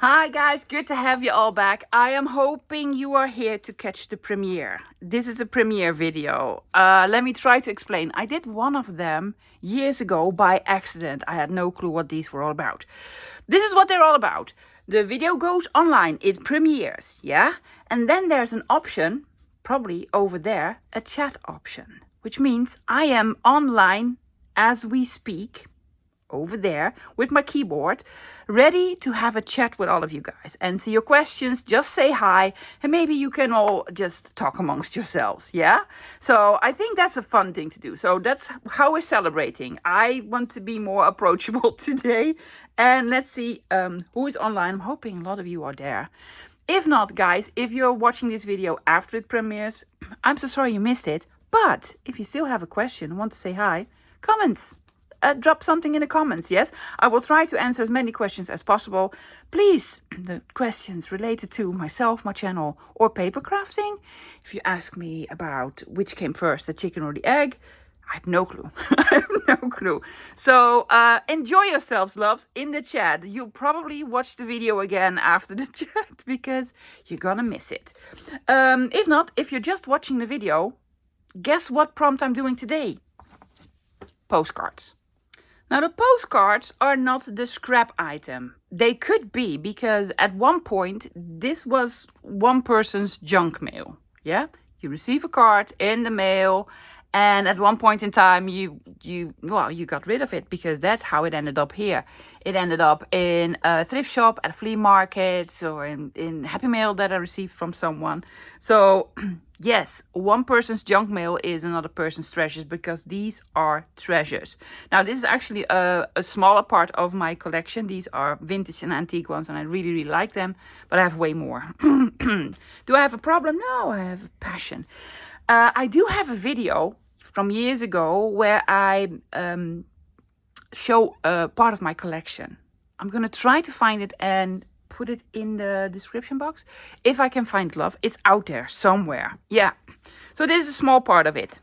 Hi guys, good to have you all back. I am hoping you are here to catch the premiere. This is a premiere video. Let me try to explain. I did one of them years ago by accident. I had no clue what these were all about. This is what they're all about. The video goes online, it premieres, yeah? And then there's an option, probably over there, a chat option, which means I am online as we speak, over there with my keyboard, ready to have a chat with all of you guys. Answer your questions, just say hi, and maybe you can all just talk amongst yourselves, yeah? So I think that's a fun thing to do. So that's how we're celebrating. I want to be more approachable today. And let's see who is online. I'm hoping a lot of you are there. If not, guys, if you're watching this video after it premieres, I'm so sorry you missed it. But if you still have a question, want to say hi, comments. Drop something in the comments, yes? I will try to answer as many questions as possible. Please, the questions related to myself, my channel, or paper crafting. If you ask me about which came first, the chicken or the egg, I have no clue. I have no clue. So enjoy yourselves, loves, in the chat. You'll probably watch the video again after the chat because you're gonna miss it. If not, if you're just watching the video, guess what prompt I'm doing today? Postcards. Now, the postcards are not the scrap item. They could be, because at one point, this was one person's junk mail. Yeah? You receive a card in the mail, and at one point in time, you got rid of it, because that's how it ended up here. It ended up in a thrift shop, at flea markets, or in Happy Mail that I received from someone. So, yes, one person's junk mail is another person's treasures, because these are treasures. Now, this is actually a smaller part of my collection. These are vintage and antique ones, and I really, really like them, but I have way more. Do I have a problem? No, I have a passion. I do have a video from years ago where I show part of my collection. I'm going to try to find it and put it in the description box. If I can find it, love, it's out there somewhere. Yeah. So this is a small part of it.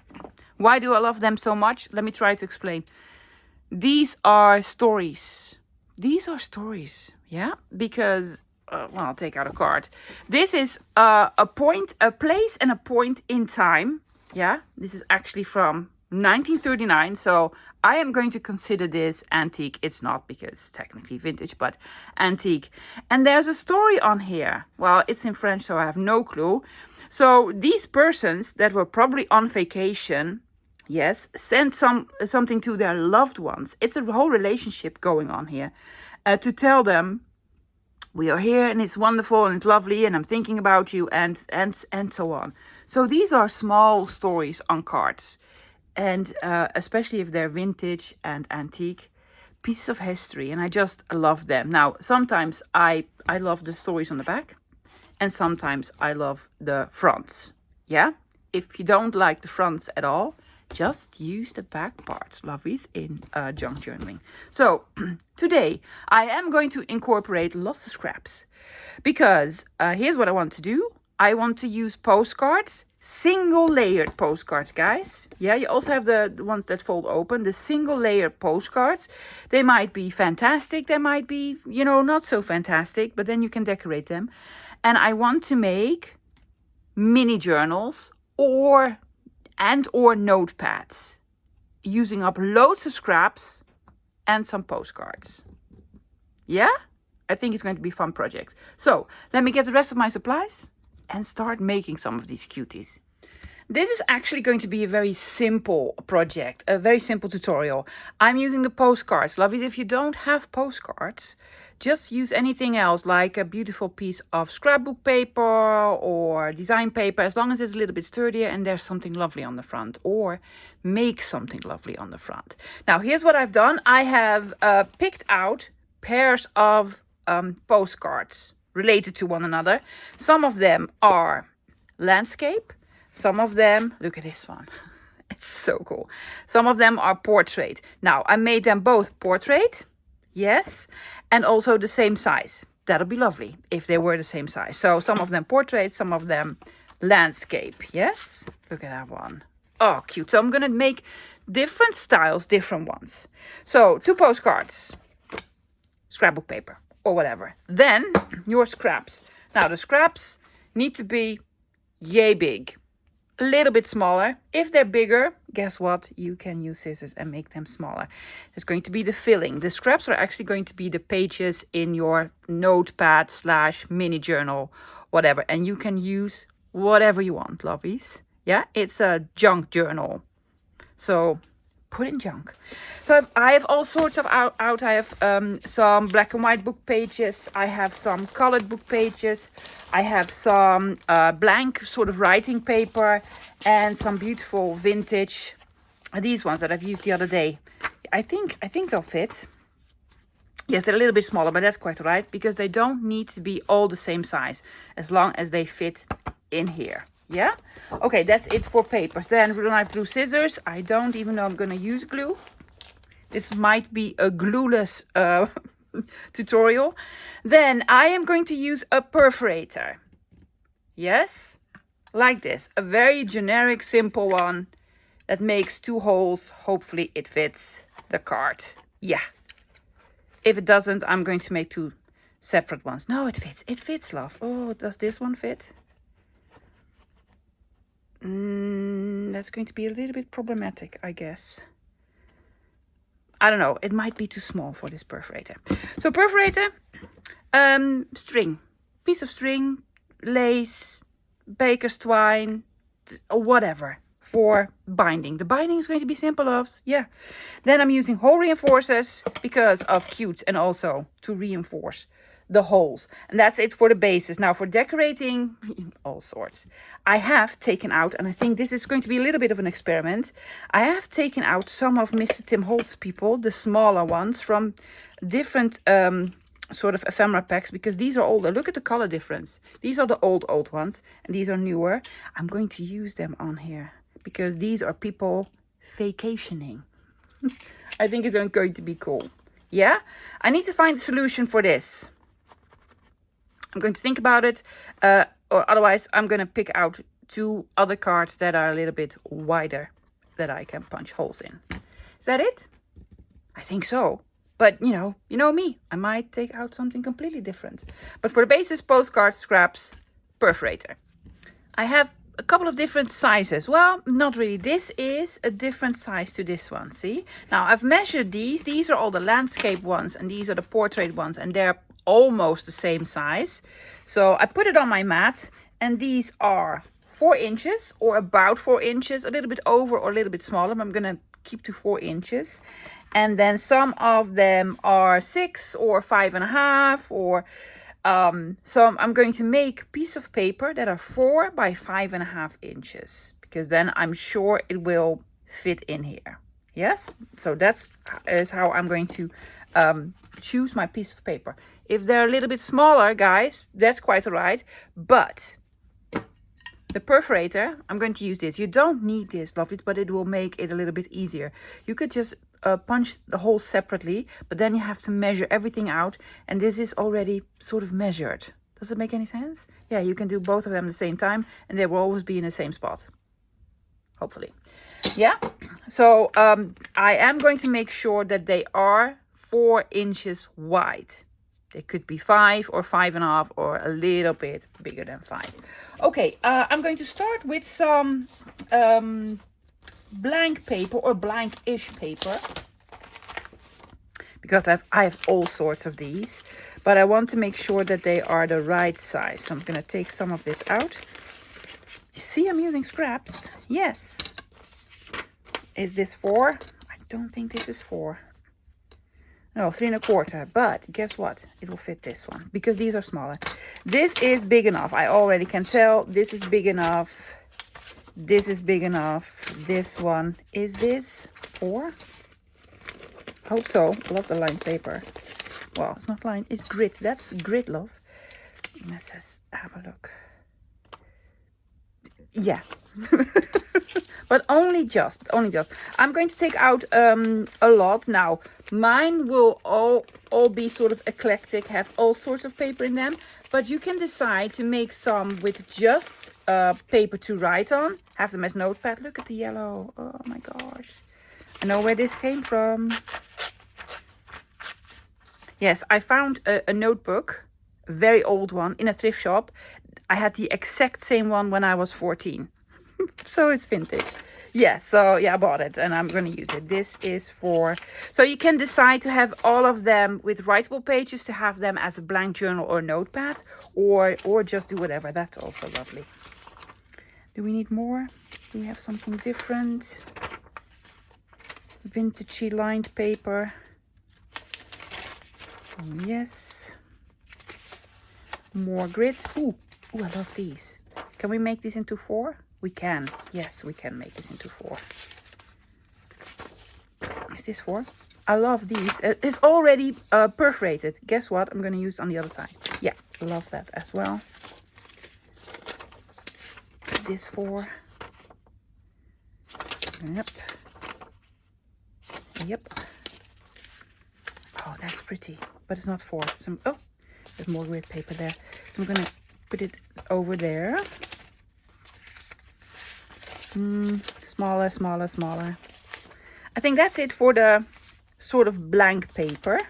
Why do I love them so much? Let me try to explain. These are stories. These are stories. Yeah. Because, well, I'll take out a card. This is a point, a place and a point in time. Yeah. This is actually from 1939. So I am going to consider this antique. It's not, because it's technically vintage, but antique. And there's a story on here. Well, it's in French, so I have no clue. So these persons that were probably on vacation, yes, sent something to their loved ones. It's a whole relationship going on here, to tell them, we are here and it's wonderful and it's lovely and I'm thinking about you, and so on. So these are small stories on cards. And especially if they're vintage and antique, pieces of history, and I just love them. Now, sometimes I love the stories on the back, and sometimes I love the fronts. Yeah? If you don't like the fronts at all, just use the back parts, lovies, in junk journaling. So, today, I am going to incorporate lots of scraps, because here's what I want to do. I want to use postcards. Single layered postcards, guys. Yeah, you also have the ones that fold open, the single layered postcards. They might be fantastic, they might be, not so fantastic, but then you can decorate them. And I want to make mini journals or notepads, using up loads of scraps and some postcards. Yeah? I think it's going to be a fun project. So, let me get the rest of my supplies and start making some of these cuties. This is actually going to be a very simple project, a very simple tutorial. I'm using the postcards. Lovies, if you don't have postcards, just use anything else, like a beautiful piece of scrapbook paper or design paper, as long as it's a little bit sturdier and there's something lovely on the front, or make something lovely on the front. Now, here's what I've done. I have picked out pairs of postcards related to one another. Some of them are landscape. Some of them, look at this one. It's so cool. Some of them are portrait. Now, I made them both portrait, yes, and also the same size. That'll be lovely if they were the same size. So some of them portrait, some of them landscape, yes. Look at that one. Oh, cute. So I'm going to make different styles, different ones. So 2 postcards, scrapbook paper. or whatever. Then your scraps. Now the scraps need to be yay big. A little bit smaller. If they're bigger, guess what? You can use scissors and make them smaller. It's going to be the filling. The scraps are actually going to be the pages in your notepad / mini journal, whatever. And you can use whatever you want, lovies. Yeah, it's a junk journal. So put in junk. So I have all sorts of out. I have some black and white book pages. I have some colored book pages. I have some blank sort of writing paper and some beautiful vintage. These ones that I've used the other day. I think they'll fit. Yes, they're a little bit smaller, but that's quite all right because they don't need to be all the same size as long as they fit in here. Yeah? Okay, that's it for papers. Then real knife, glue, scissors. I don't even know I'm going to use glue. This might be a glueless tutorial. Then I am going to use a perforator. Yes? Like this. A very generic, simple one that makes 2 holes. Hopefully it fits the card. Yeah. If it doesn't, I'm going to make 2 separate ones. No, it fits. It fits, love. Oh, does this one fit? That's going to be a little bit problematic, I guess. I don't know. It might be too small for this perforator. So perforator, string, piece of string, lace, baker's twine, whatever for binding. The binding is going to be simple, loves. Yeah. Then I'm using hole reinforcers because of cute and also to reinforce the holes. And that's it for the bases. Now for decorating, all sorts. I have taken out, and I think this is going to be a little bit of an experiment. I have taken out some of Mr. Tim Holtz people, the smaller ones from different sort of ephemera packs, because these are older. Look at the color difference. These are the old ones, and these are newer. I'm going to use them on here because these are people vacationing. I think it's going to be cool. Yeah? I need to find a solution for this. I'm going to think about it, or otherwise I'm going to pick out 2 other cards that are a little bit wider that I can punch holes in. Is that it? I think so. But, you know me. I might take out something completely different. But for the basis, postcards, scraps, perforator. I have a couple of different sizes. Well, not really. This is a different size to this one, see? Now, I've measured these. These are all the landscape ones, and these are the portrait ones, and they're almost the same size. So I put it on my mat, and these are 4 inches or about 4 inches, a little bit over or a little bit smaller. I'm going to keep to 4 inches. And then some of them are 6 or 5.5 or so I'm going to make a piece of paper that are 4 by 5.5 inches because then I'm sure it will fit in here. Yes, so that is how I'm going to choose my piece of paper. If they're a little bit smaller, guys, that's quite all right. But the perforator, I'm going to use this. You don't need this, lovelies, but it will make it a little bit easier. You could just punch the holes separately, but then you have to measure everything out. And this is already sort of measured. Does it make any sense? Yeah, you can do both of them at the same time, and they will always be in the same spot. Hopefully. Yeah, so I am going to make sure that they are 4 inches wide. They could be 5 or 5.5 or a little bit bigger than 5. Okay, I'm going to start with some blank paper or blank-ish paper. Because I have all sorts of these. But I want to make sure that they are the right size. So I'm going to take some of this out. You see I'm using scraps. Yes. Is this 4? I don't think this is 4. No, 3.25. But guess what? It will fit this one because these are smaller. This is big enough. I already can tell this is big enough. This is big enough. This one. Is this 4? Hope so. Love the lined paper. Well, it's not lined. It's grit. That's grit, love. Let's just have a look. Yeah. But only just. I'm going to take out a lot. Now, mine will all be sort of eclectic, have all sorts of paper in them. But you can decide to make some with just paper to write on. Have them as notepad. Look at the yellow. Oh my gosh. I know where this came from. Yes, I found a notebook, a very old one, in a thrift shop. I had the exact same one when I was 14. So it's vintage. Yeah, so yeah, I bought it and I'm going to use it. This is for... So you can decide to have all of them with writable pages, to have them as a blank journal or notepad, or just do whatever. That's also lovely. Do we need more? Do we have something different? Vintagey lined paper. Yes. More grit. Ooh, I love these. Can we make this into 4? We can. Yes, we can make this into 4. Is this 4? I love these. It's already perforated. Guess what? I'm going to use it on the other side. Yeah, love that as well. This 4. Yep. Yep. Oh, that's pretty. But it's not 4. So, oh, there's more grid paper there. So I'm going to put it over there. Smaller, smaller, smaller. I think that's it for the sort of blank paper.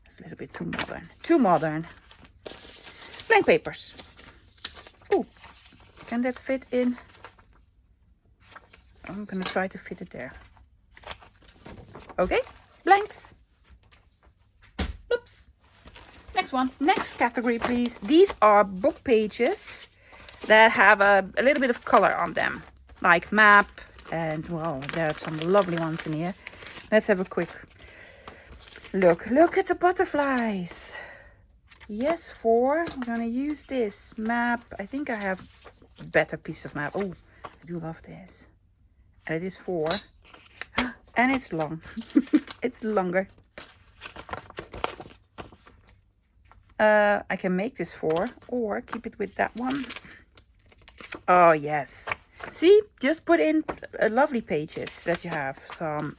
It's a little bit too modern. Too modern. Blank papers. Oh, can that fit in? I'm going to try to fit it there. Okay, blanks. Oops. Next one. Next category, please. These are book pages that have a little bit of color on them, like map, and well, there are some lovely ones in here. Let's have a quick look. Look at the butterflies. Yes, 4. I'm gonna use this map. I think I have a better piece of map. Oh, I do love this. And it is 4. And it's long. It's longer. I can make this 4 or keep it with that one. Oh, yes. See, just put in lovely pages that you have. Some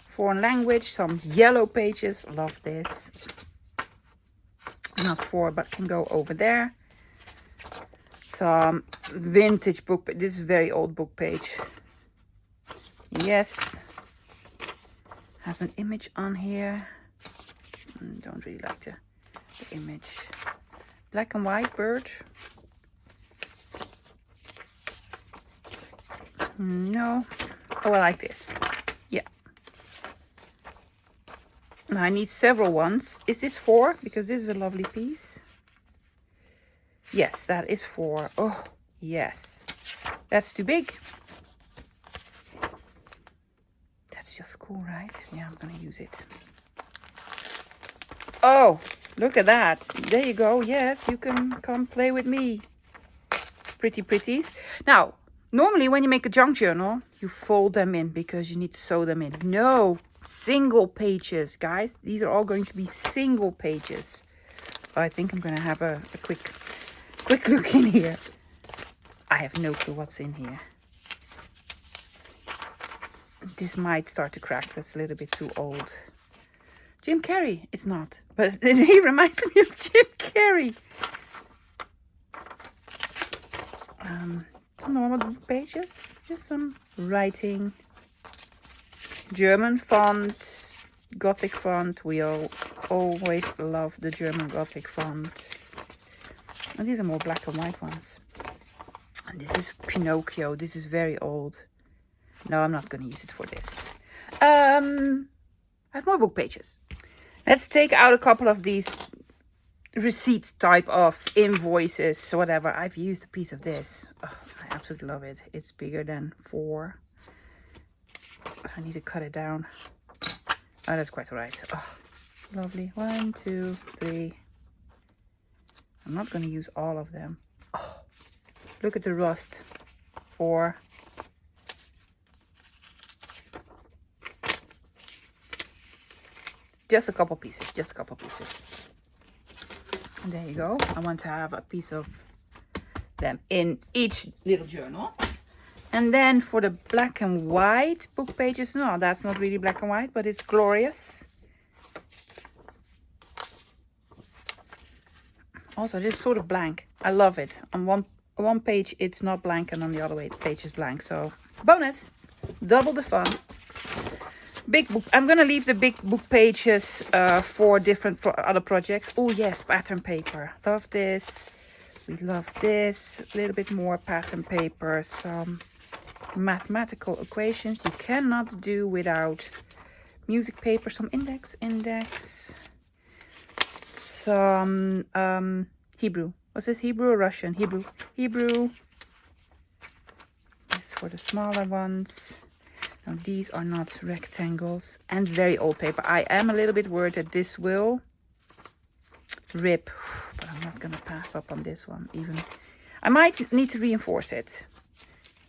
foreign language, some yellow pages. Love this. Not 4, but can go over there. Some vintage book. This is a very old book page. Yes. Has an image on here. Don't really like the image. Black and white bird. No. Oh, I like this. Yeah. Now I need several ones. Is this 4? Because this is a lovely piece. Yes, that is 4. Oh, yes. That's too big. That's just cool, right? Yeah, I'm gonna use it. Oh, look at that. There you go. Yes, you can come play with me. Pretty pretties. Now, normally when you make a junk journal, you fold them in because you need to sew them in. No, single pages, guys. These are all going to be single pages. I think I'm going to have a quick look in here. I have no clue what's in here. This might start to crack. That's a little bit too old. Jim Carrey. It's not. But he reminds me of Jim Carrey. Some normal pages. Just some writing. German font. Gothic font. We all always love the German Gothic font. And these are more black and white ones. And this is Pinocchio. This is very old. No, I'm not going to use it for this. I have more book pages. Let's take out a couple of these receipt type of invoices, whatever. I've used a piece of this. Oh, I absolutely love it. It's bigger than 4. I need to cut it down. Oh, that's quite all right. Oh, lovely. 1, 2, 3. I'm not going to use all of them. Oh, look at the rust. 4. Just a couple pieces, just a couple pieces. And there you go. I want to have a piece of them in each little journal. And then for the black and white book pages, no, that's not really black and white, but it's glorious. Also, this is sort of blank. I love it. On one page, it's not blank, and on the other page is blank. So, bonus. Double the fun. Big book. I'm gonna leave the big book pages for different other projects. Oh yes, pattern paper. Love this. We love this. A little bit more pattern paper. Some mathematical equations you cannot do without. Music paper. Some index. Some Hebrew. Was it Hebrew or Russian? Hebrew. This for the smaller ones. Now these are not rectangles and very old paper. I am a little bit worried that this will rip, but I'm not gonna pass up on this one even. I might need to reinforce it.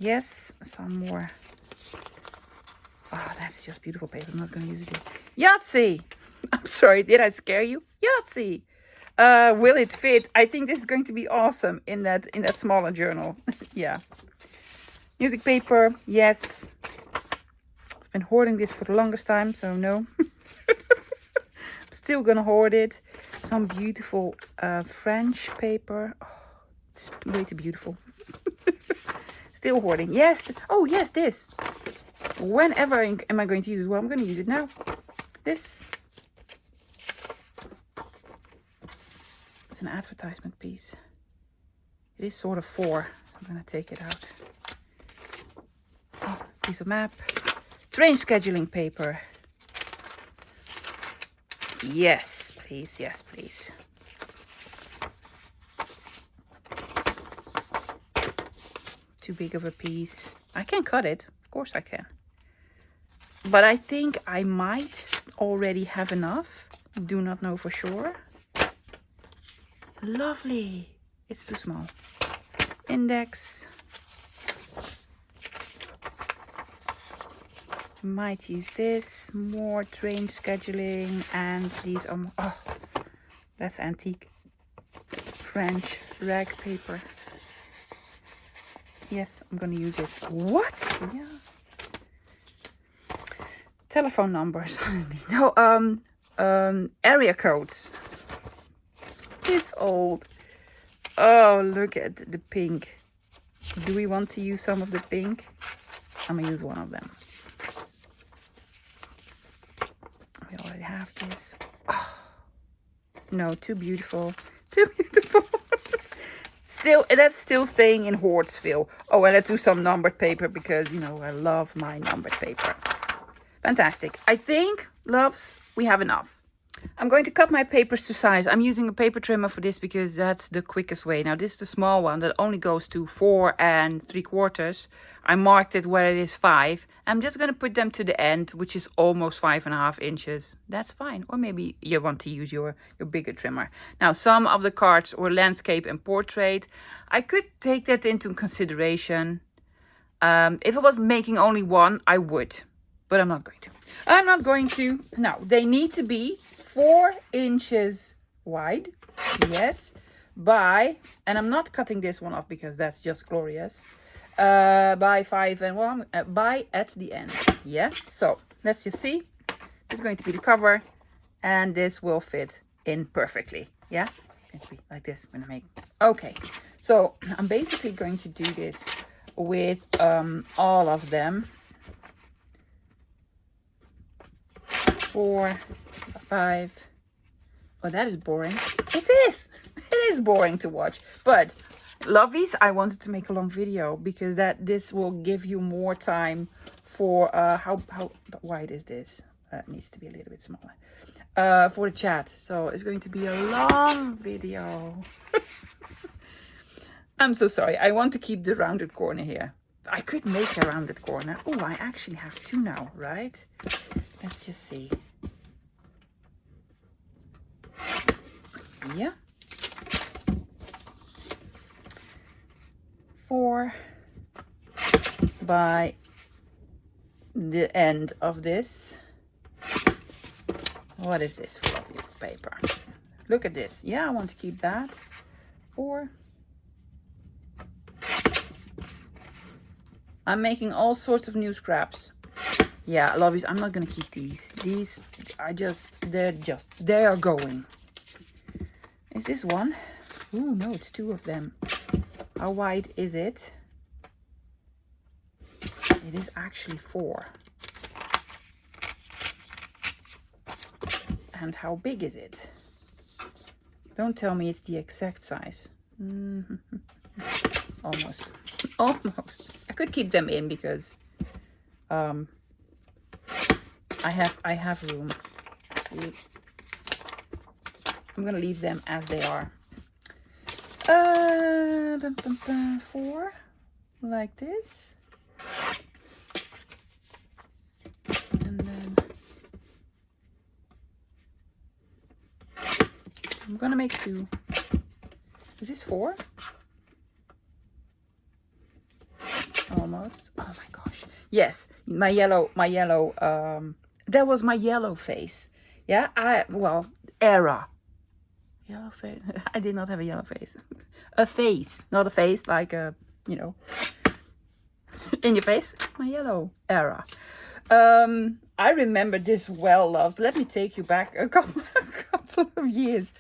Yes, some more. Oh, that's just beautiful paper. I'm not gonna use it. Yahtzee! I'm sorry, did I scare you? Yahtzee! Will it fit? I think this is going to be awesome in that smaller journal. Yeah. Music paper, yes. I've been hoarding this for the longest time, so no. I'm still gonna hoard it. Some beautiful French paper. Oh, it's way too beautiful. Still hoarding. Yes. Oh, yes, this. Whenever am I going to use it? Well, I'm going to use it now. This. It's an advertisement piece. It is sort of for. So I'm going to take it out. Oh, piece of map. Train scheduling paper. Yes, please. Yes, please. Too big of a piece. I can cut it. Of course I can. But I think I might already have enough. Do not know for sure. Lovely. It's too small. Index. Might use this. More train scheduling. And these are more, oh, that's antique. French rag paper. Yes, I'm gonna use it. What? Yeah. Telephone numbers. No, area codes. It's old. Oh, look at the pink. Do we want to use some of the pink? I'm gonna use one of them. We already have this. Oh, no, too beautiful. Too beautiful. Still, that's still staying in Hoardsville. Oh, and let's do some numbered paper because, you know, I love my numbered paper. Fantastic. I think, loves, we have enough. I'm going to cut my papers to size. I'm using a paper trimmer for this because that's the quickest way. Now, this is the small one that only goes to 4 3/4. I marked it where it is 5. I'm just going to put them to the end, which is almost 5.5 inches. That's fine. Or maybe you want to use your bigger trimmer. Now, some of the cards were landscape and portrait. I could take that into consideration. If I was making only one, I would. But I'm not going to. I'm not going to. Now, they need to be 4 inches wide. Yes. By, and I'm not cutting this one off because that's just glorious. By 5 and 1. By at the end. Yeah. So, let's just see. This is going to be the cover. And this will fit in perfectly. Yeah. It's going to be like this. I'm going to make. Okay. So, I'm basically going to do this with all of them. 4, 5. Oh, that is boring. It is. It is boring to watch. But lovies, I wanted to make a long video because this will give you more time for how wide is this? It needs to be a little bit smaller. For the chat. So it's going to be a long video. I'm so sorry. I want to keep the rounded corner here. I could make a rounded corner. Oh, I actually have 2 now, right? Let's just see. Yeah. 4 by the end of this. What is this fluffy paper? Look at this. Yeah, I want to keep that. 4. I'm making all sorts of new scraps. Yeah, lovies, I'm not gonna keep these. These are they are going. Is this one? Ooh, no, it's 2 of them. How wide is it? It is actually 4. hand. How big is it? Don't tell me it's the exact size. Almost. Almost. I could keep them in because I have room. See? I'm gonna leave them as they are. 4 like this. And then I'm gonna make 2. Is this 4? Almost. Oh my gosh. Yes, my yellow, that was my yellow face. Yeah, era. Yellow face. I did not have a yellow face. A face, not a face like a, you know, in your face. My yellow era. I remember this well, loves. Let me take you back a couple of years.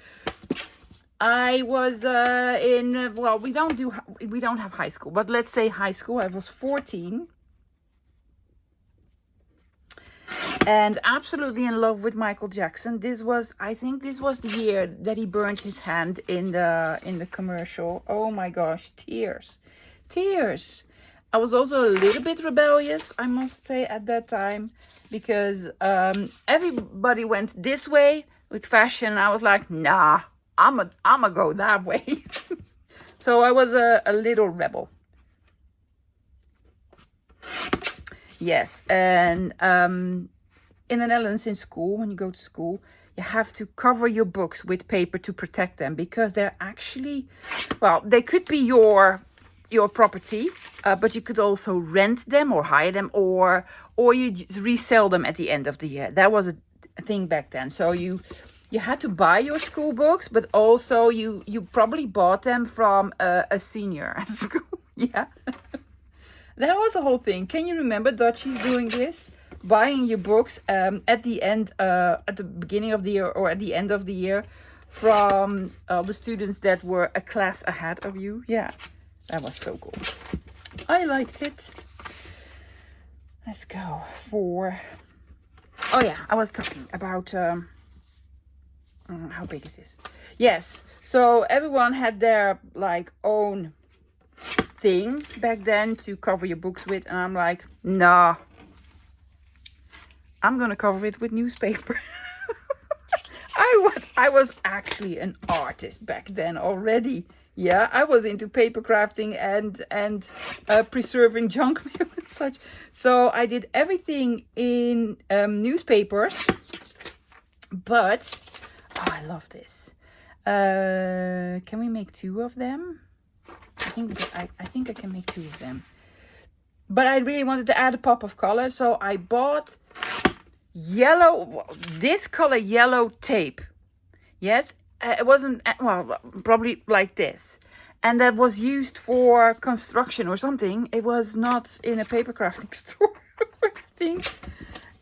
I was well, we don't have high school, but let's say high school. I was 14. And absolutely in love with Michael Jackson. I think this was the year that he burned his hand in the commercial. Oh my gosh, tears. Tears. I was also a little bit rebellious, I must say, at that time, because everybody went this way with fashion. I was like, nah, I'ma go that way. So I was a little rebel. Yes, and in the Netherlands, in school, when you go to school, you have to cover your books with paper to protect them, because they're actually, well, they could be your property, but you could also rent them or hire them, or you just resell them at the end of the year. That was a thing back then. So you had to buy your school books, but also you probably bought them from a senior at school. Yeah. That was a whole thing. Can you remember Dutchies doing this? Buying your books at the beginning of the year or at the end of the year from the students that were a class ahead of you. Yeah, that was so cool. I liked it. Let's go for... Oh yeah, I was talking about... how big is this? Yes, so everyone had their like own thing back then to cover your books with, and I'm like, nah, I'm gonna cover it with newspaper. I was actually an artist back then already. Yeah, I was into paper crafting and preserving junk mail and such. So I did everything in newspapers. But oh, I love this. Can we make 2 of them? I think I can make 2 of them. But I really wanted to add a pop of color, so I bought yellow, this color yellow tape. Yes, it wasn't, well, probably like this. And that was used for construction or something. It was not in a paper crafting store, I think.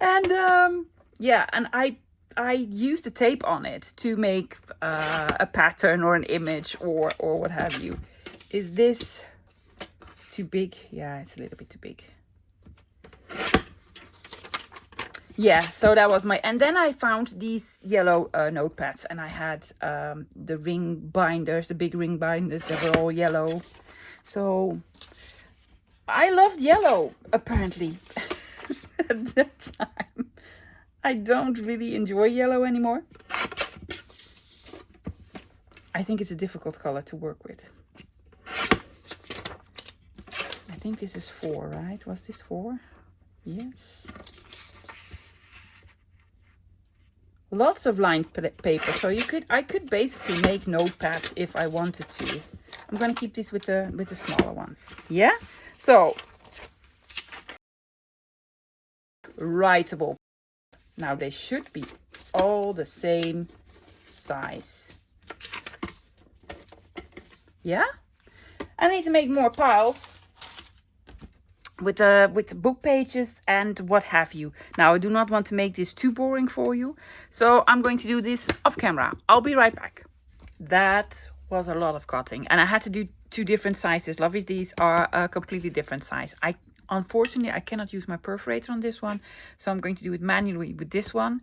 And yeah, and I used the tape on it to make a pattern or an image or what have you. Is this too big? Yeah, it's a little bit too big. Yeah, so that was my... And then I found these yellow notepads, and I had the ring binders, the big ring binders that were all yellow. So I loved yellow, apparently, at that time. I don't really enjoy yellow anymore. I think it's a difficult color to work with. I think this is 4, right? Was this 4? Yes. Lots of lined paper, so I could basically make notepads if I wanted to. I'm gonna keep this with the smaller ones. Yeah. So writable. Now they should be all the same size. Yeah. I need to make more piles with the book pages and what have you. Now I do not want to make this too boring for you, so I'm going to do this off camera. I'll be right back. That was a lot of cutting, and I had to do 2 different sizes. Lovies, these are a completely different size. Unfortunately I cannot use my perforator on this one, so I'm going to do it manually with this one.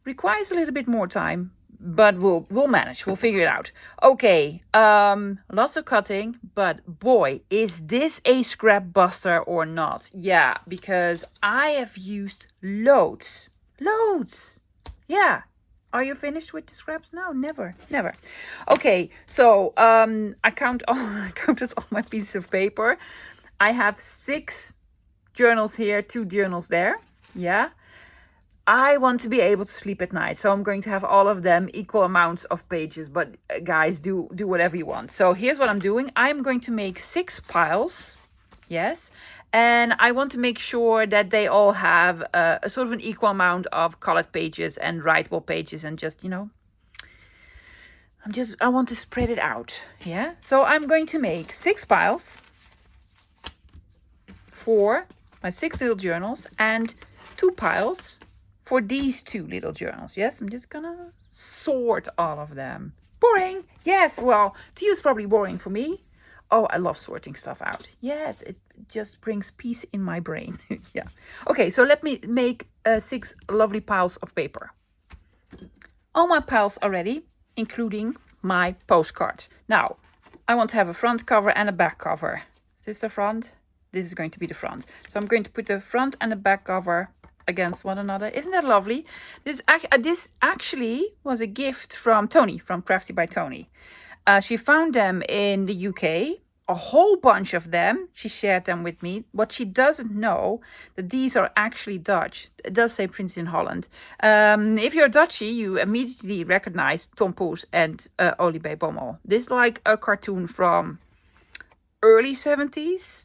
requires a little bit more time, but we'll manage. We'll figure it out. Okay, lots of cutting, but boy, is this a scrap buster or not? Yeah, because I have used loads. Yeah. Are you finished with the scraps? No, never. Okay, so I counted all my pieces of paper. I have 6 journals here, 2 journals there. Yeah. I want to be able to sleep at night, so I'm going to have all of them equal amounts of pages. But guys, do whatever you want. So here's what I'm doing. I'm going to make 6 piles. Yes. And I want to make sure that they all have a sort of an equal amount of colored pages and writable pages, and just, I want to spread it out. Yeah. So I'm going to make 6 piles for my 6 little journals and 2 piles for these 2 little journals. Yes. I'm just gonna sort all of them. Boring. Yes. Well, to you it's probably boring. For me, oh, I love sorting stuff out. Yes, it just brings peace in my brain. Yeah. Okay, so let me make 6 lovely piles of paper. All my piles are ready, including my postcards. Now, I want to have a front cover and a back cover. Is this the front? This is going to be the front. So I'm going to put the front and the back cover against one another. Isn't that lovely? This actually was a gift from Tony, from Crafty by Tony. She found them in the UK, a whole bunch of them. She shared them with me. What she doesn't know, that these are actually Dutch. It does say printed in Holland. If you're Dutchy, you immediately recognize Tom Poes and Olie B. Bommel. This is like a cartoon from early 70s.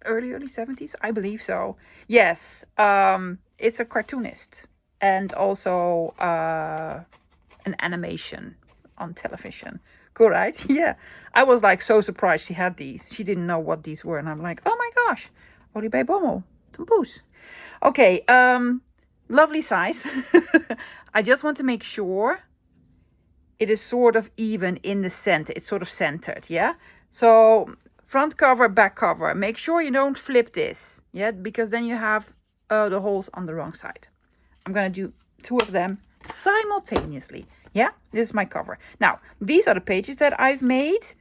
Early 70s, I believe so. Yes, it's a cartoonist and also an animation on television. Cool, right? Yeah. I was like so surprised she had these. She didn't know what these were. And I'm like, oh my gosh, Olie B. Bommel, Tom Poes. Okay, lovely size. I just want to make sure it is sort of even in the center. It's sort of centered, yeah? So front cover, back cover. Make sure you don't flip this, yeah? Because then you have the holes on the wrong side. I'm going to do 2 of them simultaneously. Yeah, this is my cover. Now, these are the pages that I've made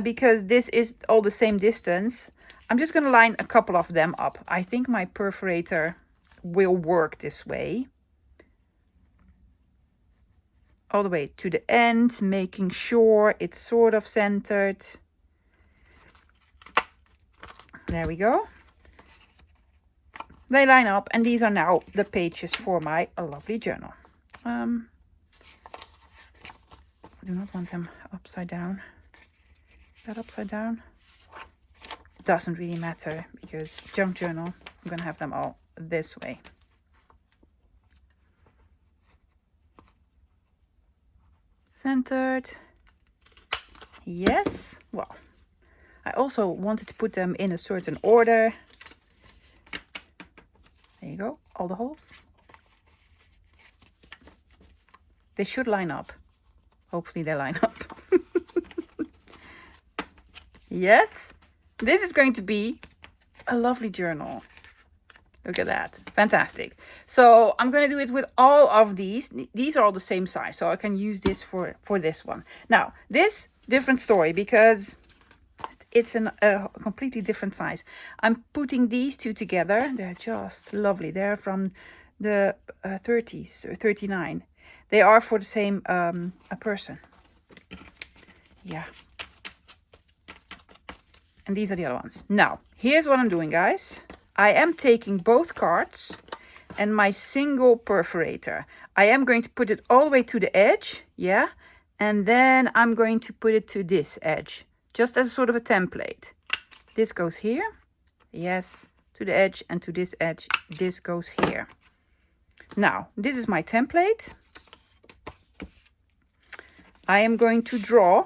because this is all the same distance. I'm just going to line a couple of them up. I think my perforator will work this way. All the way to the end, making sure it's sort of centered. There we go. They line up, and these are now the pages for my lovely journal. I do not want them upside down. Is that upside down? Doesn't really matter because junk journal, I'm gonna have them all this way. Centered. Yes. Well, I also wanted to put them in a certain order. There you go, all the holes. They should line up. Hopefully they line up. Yes, this is going to be a lovely journal. Look at that, fantastic. So I'm going to do it with all of these. These are all the same size, so I can use this for this one. Now, this different story because it's a completely different size. I'm putting these 2 together. They're just lovely. They're from the 30s or 39. They are for the same a person. Yeah. And these are the other ones. Now, here's what I'm doing, guys. I am taking both cards and my single perforator. I am going to put it all the way to the edge. Yeah. And then I'm going to put it to this edge. Just as a sort of a template. This goes here. Yes. To the edge, and to this edge. This goes here. Now, this is my template. I am going to draw,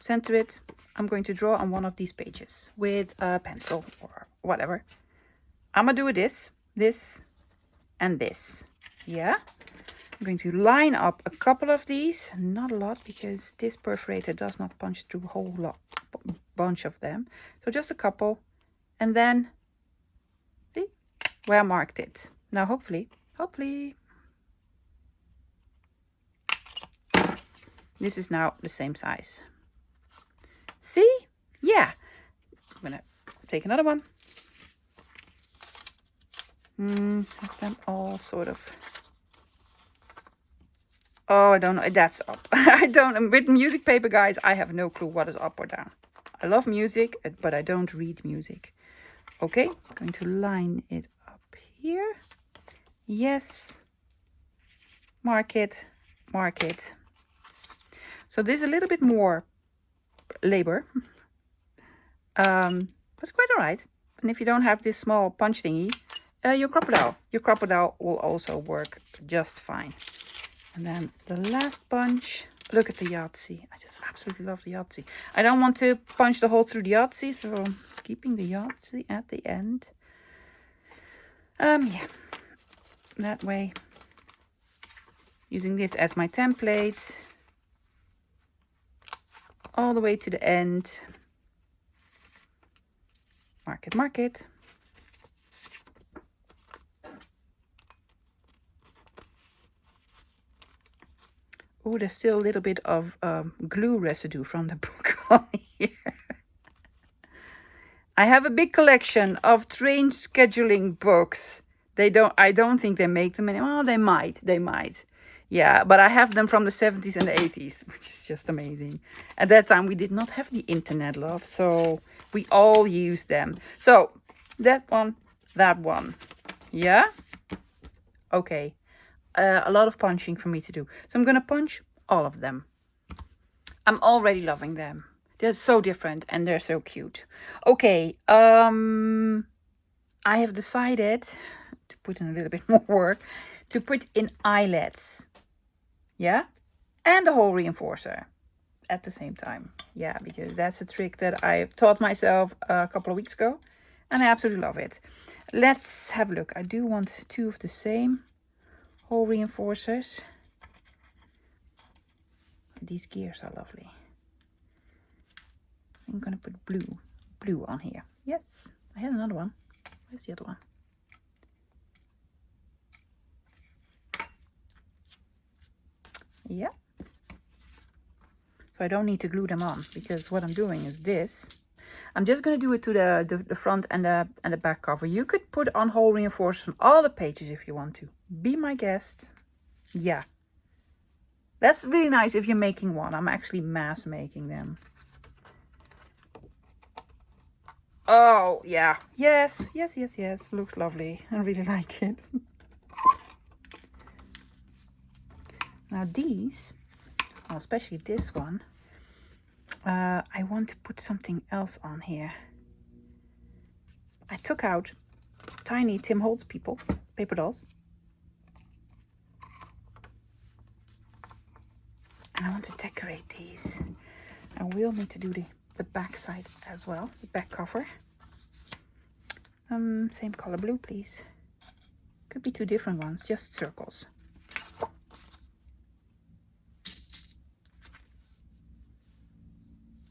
center it. I'm going to draw on one of these pages with a pencil or whatever. I'm going to do this, and this. Yeah. I'm going to line up a couple of these, not a lot because this perforator does not punch through a whole bunch of them. So just a couple, and then, see, where I marked it. Now hopefully, this is now the same size. See? Yeah. I'm gonna take another one. Have them all sort of. Oh, I don't know. That's up. I don't. With music paper, guys, I have no clue what is up or down. I love music, but I don't read music. Okay, I'm going to line it up here. Yes. Mark it. Mark it. So this is a little bit more labor. But it's quite all right. And if you don't have this small punch thingy, your crocodile will also work just fine. And then the last punch, look at the Yahtzee. I just absolutely love the Yahtzee. I don't want to punch the hole through the Yahtzee, so I'm keeping the Yahtzee at the end. Yeah, that way. Using this as my template. All the way to the end. Mark it, mark it. Oh, there's still a little bit of glue residue from the book on here. I have a big collection of train scheduling books. I don't think they make them anymore. Oh, they might. Yeah, but I have them from the 70s and the 80s, which is just amazing. At that time, we did not have the internet, love, so we all used them. So, that one. Yeah? Okay. A lot of punching for me to do. So I'm going to punch all of them. I'm already loving them. They're so different and they're so cute. Okay. I have decided to put in a little bit more work. To put in eyelets. Yeah? And a hole reinforcer at the same time. Yeah, because that's a trick that I taught myself a couple of weeks ago. And I absolutely love it. Let's have a look. I do want 2 of the same hole reinforcers. These gears are lovely. I'm gonna put blue on here. Yes, I had another one. Where's the other one? Yeah. So I don't need to glue them on because what I'm doing is this. I'm just going to do it to the front and the back cover. You could put on hole reinforcers on all the pages if you want to. Be my guest. Yeah. That's really nice if you're making one. I'm actually mass making them. Oh, yeah. Yes. Looks lovely. I really like it. Now these, especially this one, I want to put something else on here. I took out tiny Tim Holtz paper dolls. And I want to decorate these. I will need to do the back side as well, the back cover. Same color blue, please. Could be 2 different ones, just circles.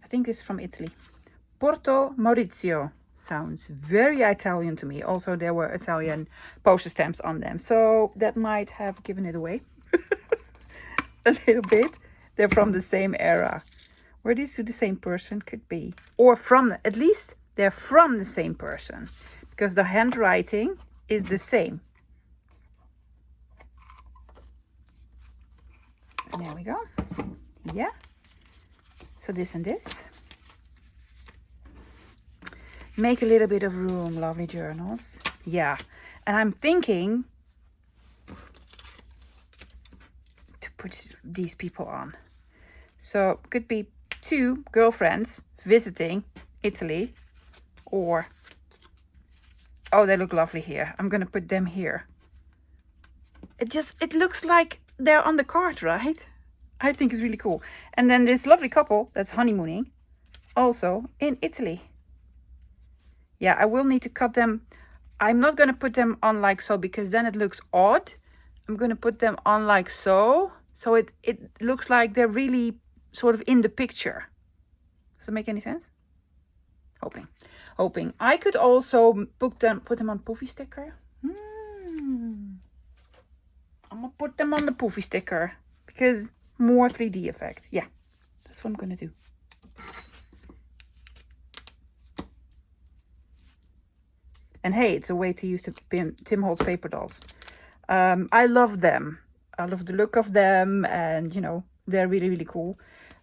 I think it's from Italy. Porto Maurizio. Sounds very Italian to me. Also, there were Italian postage stamps on them. So that might have given it away a little bit. They're from the same era. Were these to the same person? Could be. Or at least they're from the same person. Because the handwriting is the same. And there we go. Yeah. So this and this. Make a little bit of room, lovely journals. Yeah. And I'm thinking to put these people on. So could be 2 girlfriends visiting Italy. Or, oh, they look lovely here. I'm going to put them here. It looks like they're on the card, right? I think it's really cool. And then this lovely couple that's honeymooning, also in Italy. Yeah, I will need to cut them. I'm not going to put them on like so because then it looks odd. I'm going to put them on like so. So it looks like they're really sort of in the picture. Does that make any sense? Hoping. I could also put them on puffy sticker. I'm gonna put them on the poofy sticker because more 3D effect. Yeah, that's what I'm gonna do. And hey, it's a way to use the Tim Holtz paper dolls. I love them. I love the look of them, and you know, they're really, really cool.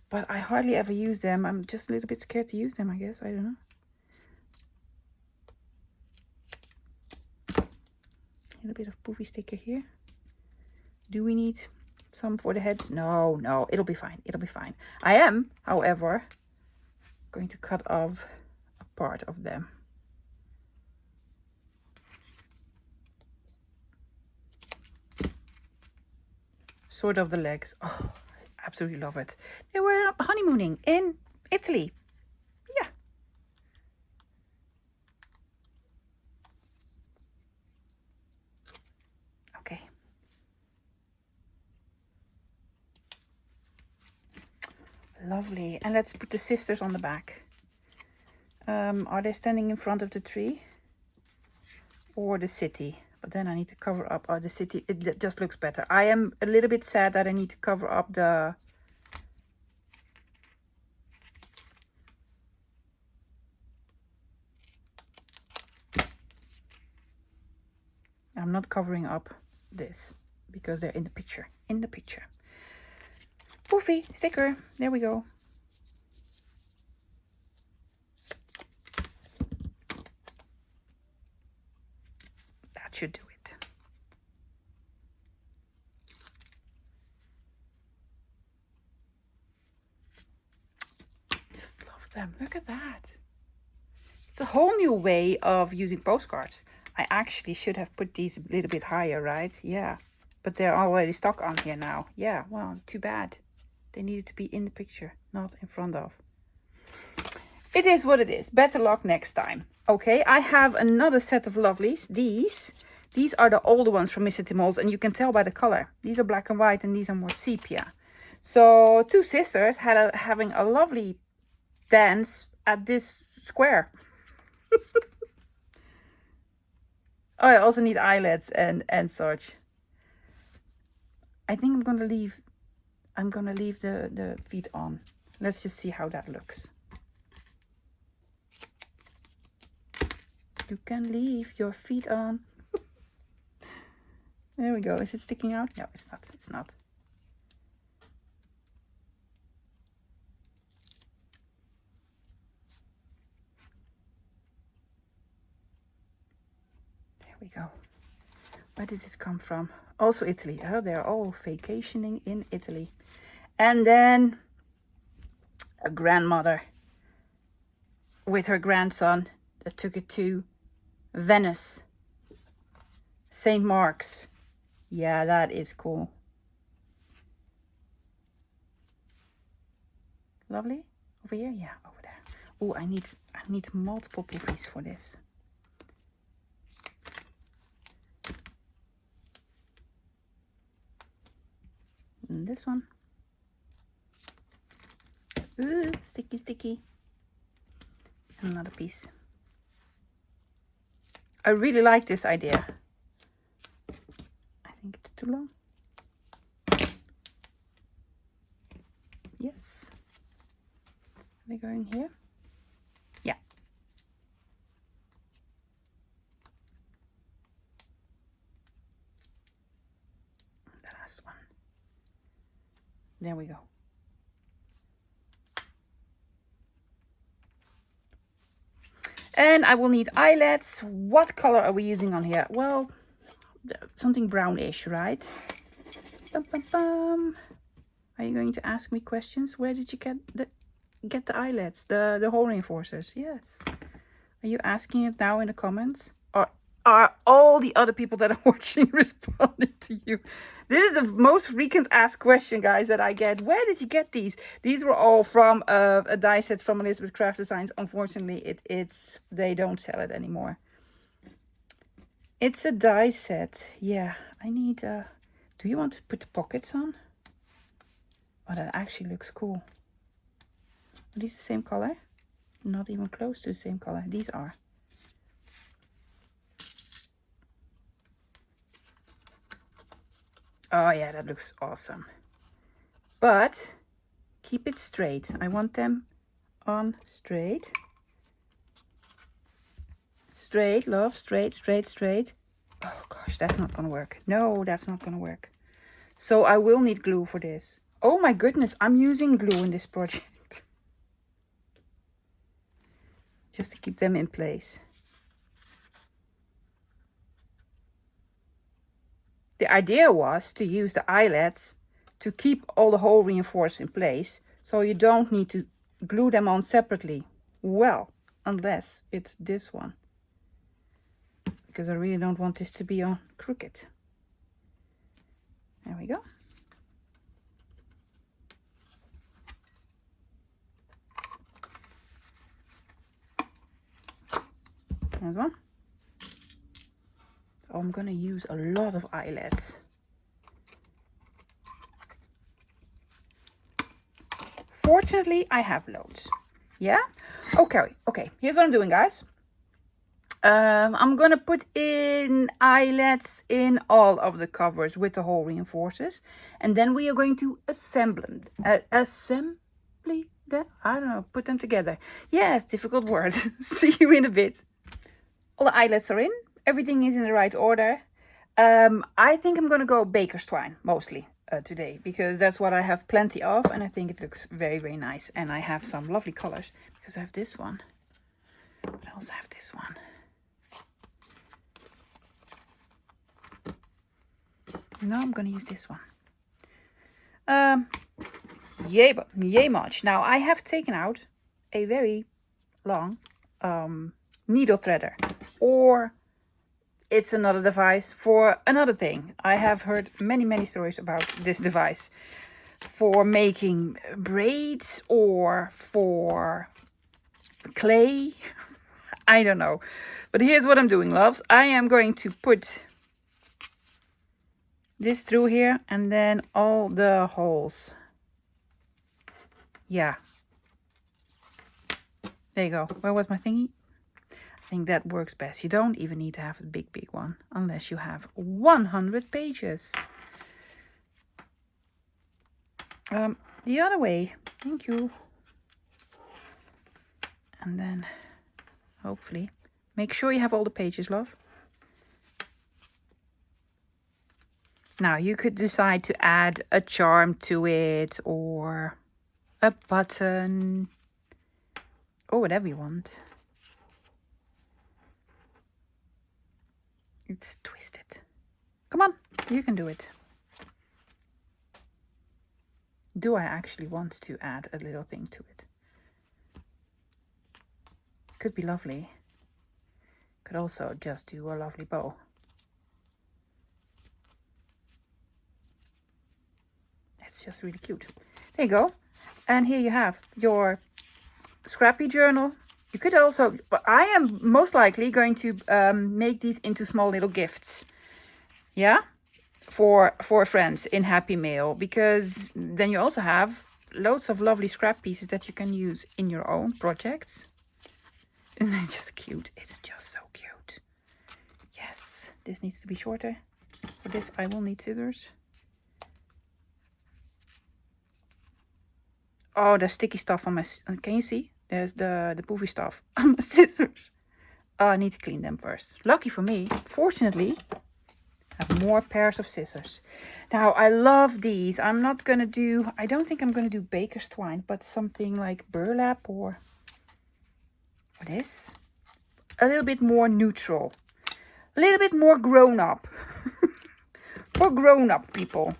But I hardly ever use them. I'm just a little bit scared to use them, I guess. I don't know. A little bit of poofy sticker here. Do we need some for the heads? No, no, it'll be fine. It'll be fine. I am, however, going to cut off a part of them. Sort of the legs. Oh, I absolutely love it. They were honeymooning in Italy. Yeah. Okay. Lovely. And let's put the sisters on the back. Are they standing in front of the tree? Or the city? But then I need to cover up the city. It just looks better. I am a little bit sad that I need to cover up the... I'm not covering up this because they're in the picture. In the picture. Poofy sticker. There we go. That should do it. Just love them. Look at that. It's a whole new way of using postcards. I actually should have put these a little bit higher, right? Yeah. But they're already stuck on here now. Yeah, well, too bad. They needed to be in the picture, not in front of. It is what it is. Better luck next time. Okay, I have another set of lovelies. These are the older ones from Mr. Tim Holtz, and you can tell by the color. These are black and white, and these are more sepia. So two sisters having a lovely dance at this square. Oh, I also need eyelets and such. I think I'm gonna leave the feet on. Let's just see how that looks. You can leave your feet on. There we go. Is it sticking out? No, it's not. It's not. There we go. Where did it come from? Also Italy. Oh, they're all vacationing in Italy. And then a grandmother with her grandson that took it to Venice. St. Mark's. Yeah, that is cool. Lovely. Over here? Yeah, over there. Oh, I need multiple poofies for this. And this one. Ooh, sticky, sticky. And another piece. I really like this idea. I think it's too long. Yes. Are they going here? Yeah. The last one. There we go. And I will need eyelets. What color are we using on here? Well, something brownish, right? Bum, bum, bum. Are you going to ask me questions? Where did you get the eyelets, the hole reinforcers? Yes. Are you asking it now in the comments? Or are all the other people that are watching responding to you? This is the most frequent asked question, guys, that I get. Where did you get these? These were all from a die set from Elizabeth Craft Designs. Unfortunately, they don't sell it anymore. It's a die set. Yeah, I need... do you want to put the pockets on? Oh, that actually looks cool. Are these the same color? Not even close to the same color. These are. Oh yeah, that looks awesome. But keep it straight. I want them on straight. Straight, love, straight, straight, straight. Oh gosh, that's not gonna work. No, that's not gonna work. So I will need glue for this. Oh my goodness, I'm using glue in this project. Just to keep them in place. The idea was to use the eyelets to keep all the hole reinforced in place, so you don't need to glue them on separately. Well, unless it's this one. Because I really don't want this to be on crooked. There we go. There's one. Oh, I'm gonna use a lot of eyelets. Fortunately, I have loads. Yeah? Okay. Here's what I'm doing, guys. I'm gonna put in eyelets in all of the covers with the hole reinforcers. And then we are going to assembly them? I don't know, put them together. Yes, difficult word. See you in a bit. All the eyelets are in. Everything is in the right order. I think I'm gonna go baker's twine mostly today, because that's what I have plenty of, and I think it looks very, very nice. And I have some lovely colors, because I have this one, but I also have this one. No, I'm gonna use this one. Yay much. Now I have taken out a very long needle threader, or it's another device for another thing. I have heard many stories about this device for making braids or for clay. I don't know. But here's what I'm doing, loves. I am going to put this through here and then all the holes. Yeah. There you go. Where was my thingy? I think that works best. You don't even need to have a big one unless you have 100 pages. The other way. Thank you. And then hopefully make sure you have all the pages, love. Now you could decide to add a charm to it or a button or whatever you want. It's twisted. Come on, you can do it. Do I actually want to add a little thing to it? Could be lovely. Could also just do a lovely bow. It's just really cute. There you go. And here you have your scrappy journal. You could also, I am most likely going to make these into small little gifts. Yeah? For friends in Happy Mail. Because then you also have loads of lovely scrap pieces that you can use in your own projects. Isn't it just cute? It's just so cute. Yes. This needs to be shorter. For this I will need scissors. Oh, there's sticky stuff on my... Can you see? There's the poofy stuff on my scissors. Oh, I need to clean them first. Lucky for me, fortunately, I have more pairs of scissors. Now, I love these. I'm not going to do... I don't think I'm going to do baker's twine, but something like burlap or... What is? A little bit more neutral. A little bit more grown-up. For grown-up people.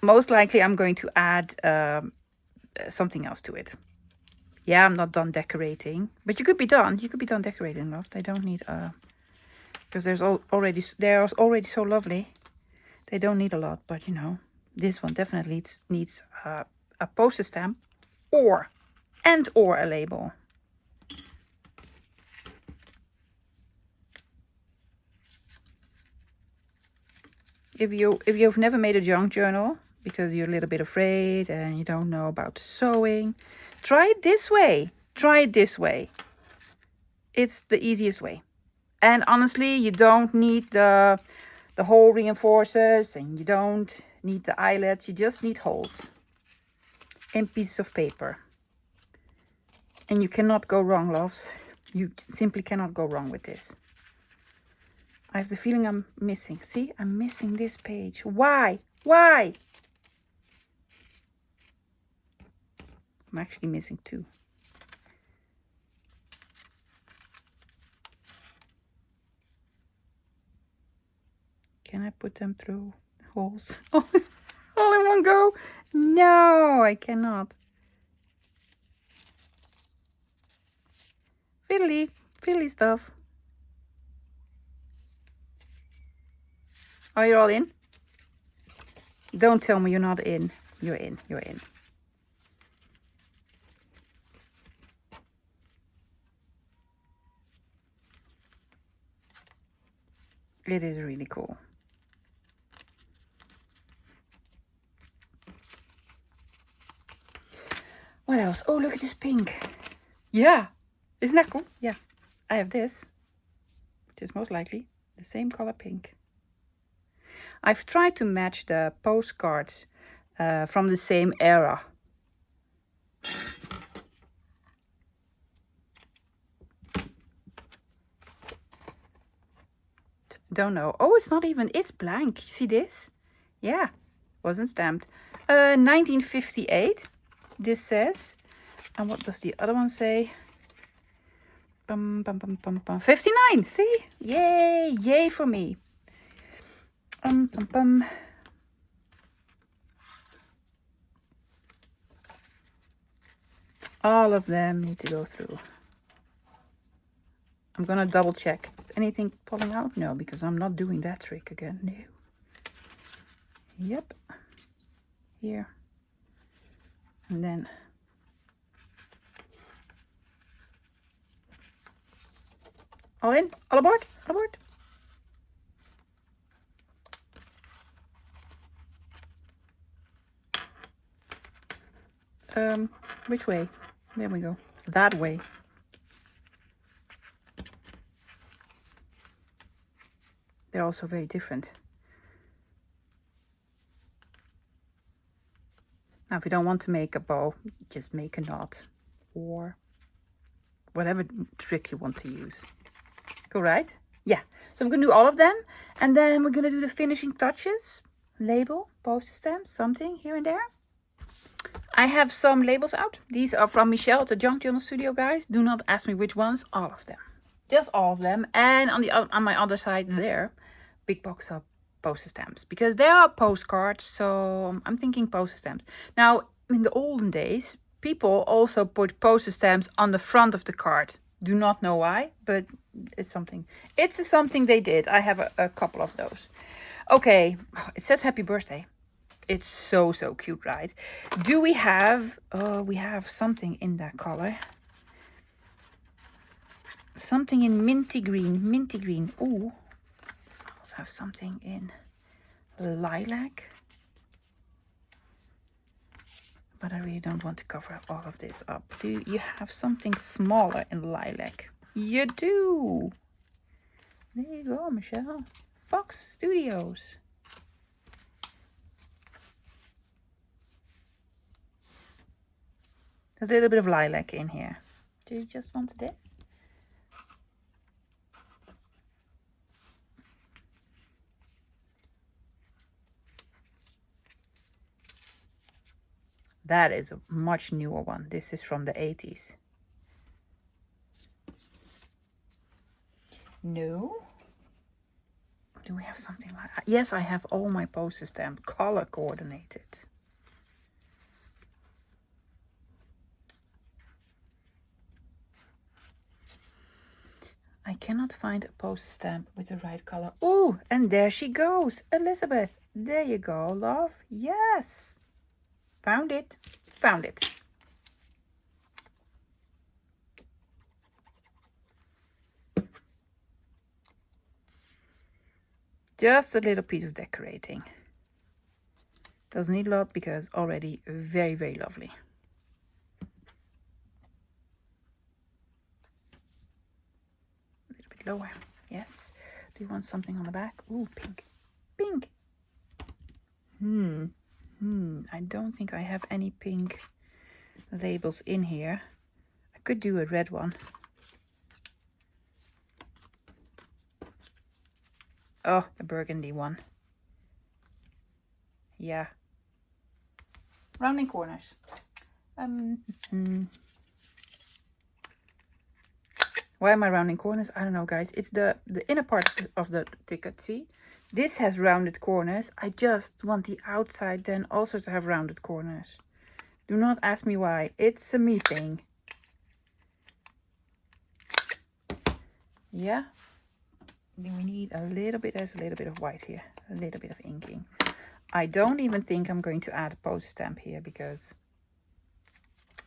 Most likely I'm going to add something else to it. Yeah, I'm not done decorating. But you could be done. You could be done decorating, love. They don't need... because they're already so lovely. They don't need a lot. But, you know, this one definitely needs a postage stamp. Or a label. If you've never made a junk journal, because you're a little bit afraid and you don't know about sewing, try it this way. Try it this way. It's the easiest way. And honestly, you don't need the The hole reinforces and you don't need the eyelets, you just need holes and pieces of paper. And you cannot go wrong, loves. You simply cannot go wrong with this. I have the feeling I'm missing. See, I'm missing this page. Why? Why? I'm actually missing 2. Can I put them through holes? All in one go? No, I cannot. Fiddly, fiddly stuff. Are you all in? Don't tell me you're not in. You're in, you're in. It is really cool. What else? Oh, look at this pink. Yeah. Isn't that cool? Yeah. I have this, which is most likely the same color pink. I've tried to match the postcards from the same era. Don't know. Oh, it's not even, it's blank. You see this? Yeah, wasn't stamped. 1958, this says. And what does the other one say? 59, see? Yay, yay for me. All of them need to go through. I'm gonna double check. Is anything falling out? No, because I'm not doing that trick again. No. Yep. Here. And then all in, all aboard, all aboard. Which way? There we go. That way. They're also very different. Now, if you don't want to make a bow, just make a knot or whatever trick you want to use. Cool, right? Yeah. So I'm going to do all of them. And then we're going to do the finishing touches. Label, postage stamp, something here and there. I have some labels out. These are from Michelle at the Junk Journal Studio, guys. Do not ask me which ones. All of them. Just all of them. And on my other side there, big box of postage stamps. Because there are postcards, so I'm thinking postage stamps. Now, in the olden days, people also put postage stamps on the front of the card. Do not know why, but it's something. It's something they did. I have a couple of those. Okay, it says happy birthday. It's so, so cute, right? Do we have, we have something in that color. Something in minty green, minty green. Ooh, I also have something in lilac. But I really don't want to cover all of this up. Do you have something smaller in lilac? You do. There you go, Michelle. Fox Studios. There's a little bit of lilac in here. Do you just want this? That is a much newer one. This is from the 80s. No. Do we have something like that? Yes, I have all my postage stamps color coordinated. I cannot find a postage stamp with the right color. Ooh, and there she goes. Elizabeth. There you go, love. Yes. Found it. Found it. Just a little piece of decorating. Doesn't need a lot because already very, very lovely. A little bit lower. Yes. Do you want something on the back? Ooh, pink. I don't think I have any pink labels in here. I could do a red one. Oh, a burgundy one. Yeah. Rounding corners. Why am I rounding corners? I don't know, guys. It's the inner part of the ticket. See, this has rounded corners. I just want the outside then also to have rounded corners. Do not ask me why. It's a me thing. Yeah. Then we need a little bit. There's a little bit of white here. A little bit of inking. I don't even think I'm going to add a post stamp here because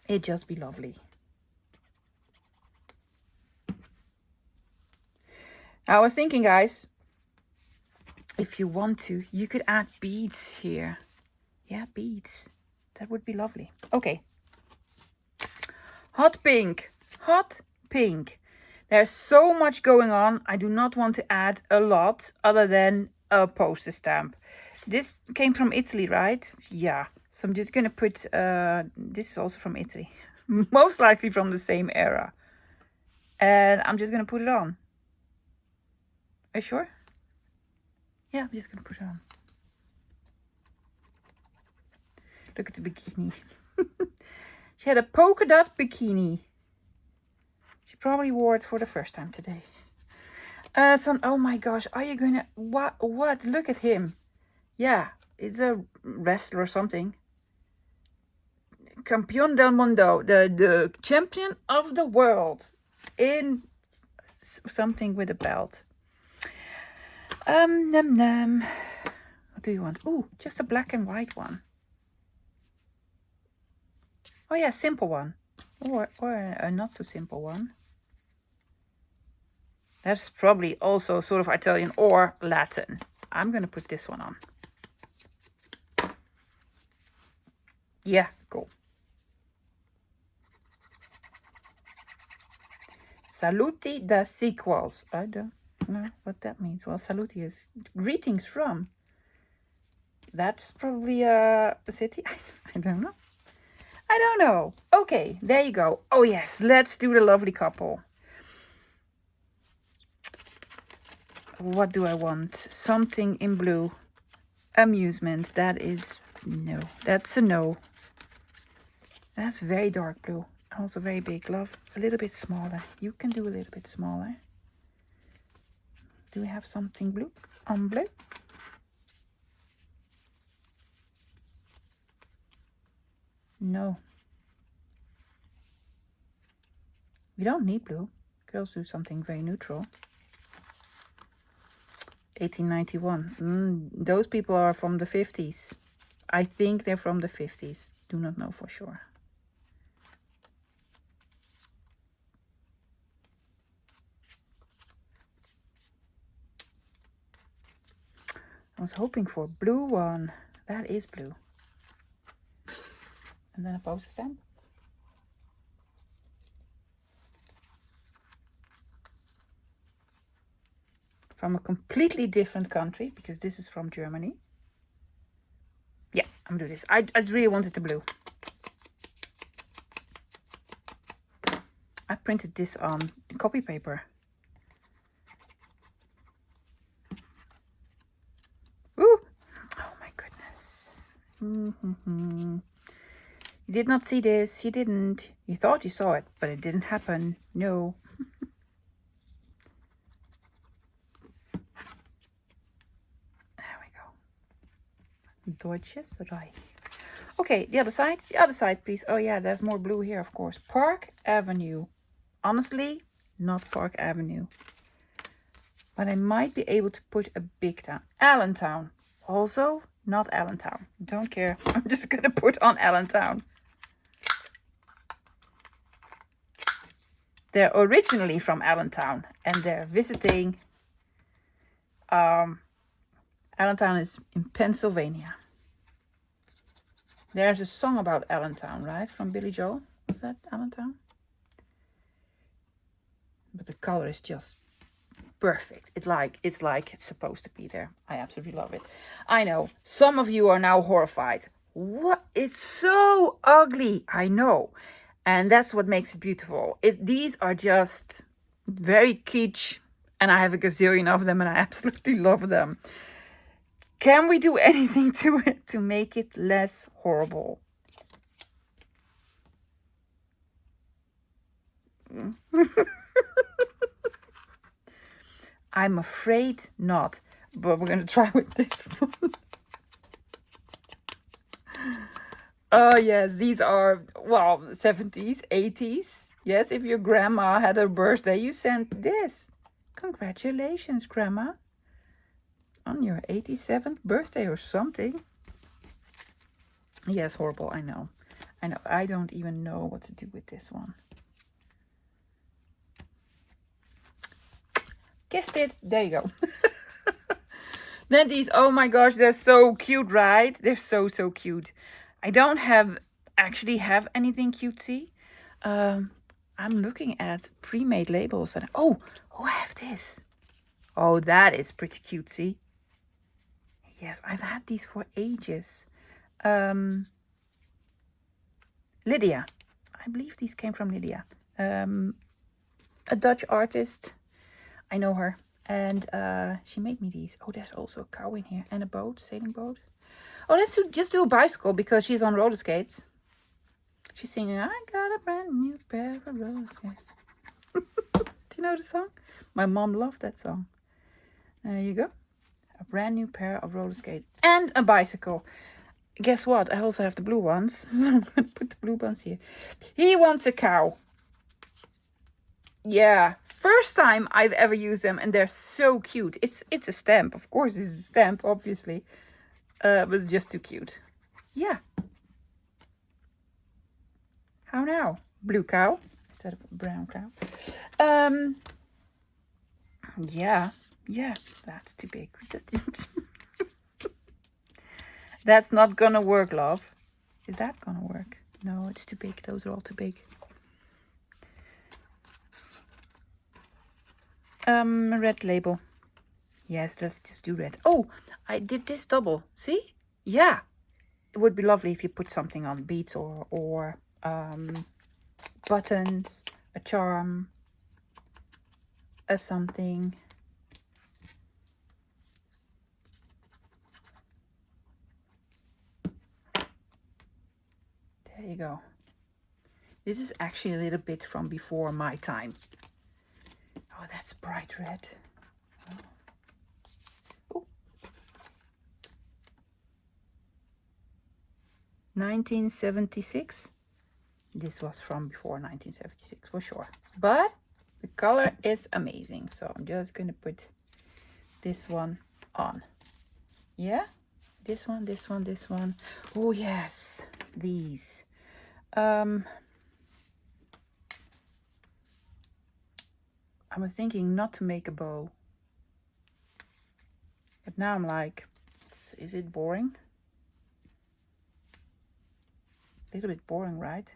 it'd just be lovely. I was thinking, guys, if you want to, you could add beads here. Yeah, beads. That would be lovely. Okay. Hot pink. Hot pink. There's so much going on. I do not want to add a lot other than a poster stamp. This came from Italy, right? Yeah. So I'm just going to put, this is also from Italy. Most likely from the same era. And I'm just going to put it on. Are you sure? Yeah, I'm just going to put it on. Look at the bikini. She had a polka dot bikini. She probably wore it for the first time today. Oh my gosh, are you going to... What? Look at him. Yeah, it's a wrestler or something. Campeón del mundo, the champion of the world in something with a belt. What do you want? Ooh, just a black and white one. Oh yeah, simple one, or a not so simple one. That's probably also sort of Italian or Latin. I'm gonna put this one on. Yeah, cool. Saluti da sequels. I don't know what that means. Well, saluti is greetings from. That's probably a city. I don't know. I don't know. Okay, there you go. Oh yes, let's do the lovely couple. What do I want? Something in blue. Amusement. That is no. That's a no. That's very dark blue. Also very big. Love a little bit smaller. You can do a little bit smaller. Do we have something blue on blue? No. We don't need blue. Could also do something very neutral. 1891. Those people are from the 50s. I think they're from the 50s. Do not know for sure. I was hoping for a blue one. That is blue. And then a poster stamp. From a completely different country, because this is from Germany. Yeah, I'm gonna do this. I really wanted the blue. I printed this on copy paper. Ooh! Oh my goodness. You did not see this. You didn't. You thought you saw it, but it didn't happen. No. There we go. Deutsches Reich. Okay, the other side. The other side, please. Oh yeah, there's more blue here, of course. Park Avenue. Honestly, not Park Avenue. But I might be able to put a big town. Allentown. Also, not Allentown. Don't care. I'm just going to put on Allentown. They're originally from Allentown. And they're visiting... Allentown is in Pennsylvania. There's a song about Allentown, right? From Billy Joel. Was that Allentown? But the color is just perfect. It's like it's supposed to be there. I absolutely love it. I know some of you are now horrified. What? It's so ugly. I know. And that's what makes it beautiful. These are just very kitsch. And I have a gazillion of them and I absolutely love them. Can we do anything to it to make it less horrible? I'm afraid not, but we're going to try with this one. Oh, yes, these are, well, 70s, 80s. Yes, if your grandma had a birthday, you sent this. Congratulations, Grandma, on your 87th birthday or something. Yes, horrible, I know. I know, I don't even know what to do with this one. Guessed it, there you go. Then these, oh my gosh, they're so cute, right? They're so cute. I don't actually have anything cutesy. I'm looking at pre-made labels and oh, I have this. Oh, that is pretty cutesy. Yes, I've had these for ages. Lydia. I believe these came from Lydia. A Dutch artist. I know her. And she made me these. Oh, there's also a cow in here. And a boat, sailing boat. Oh, let's just do a bicycle because she's on roller skates. She's singing, I got a brand new pair of roller skates. Do you know the song? My mom loved that song. There you go. A brand new pair of roller skates. And a bicycle. Guess what? I also have the blue ones. So I'm going to put the blue ones here. He wants a cow. Yeah. First time I've ever used them. And they're so cute. It's a stamp. Of course it's a stamp, obviously. But it's just too cute. Yeah. How now? Blue cow instead of a brown cow. Yeah, that's too big. That's not gonna work, love. Is that gonna work? No, it's too big. Those are all too big. Red label. Yes, let's just do red. Oh, I did this double. See? Yeah. It would be lovely if you put something on, beads or buttons, a charm, a something. There you go. This is actually a little bit from before my time. Oh, that's bright red. Oh. 1976. This was from before 1976 for sure. But the color is amazing. So I'm just going to put this one on. Yeah? This one, this one, this one. Oh, yes. These. I was thinking not to make a bow. But now I'm like, is it boring? A little bit boring, right?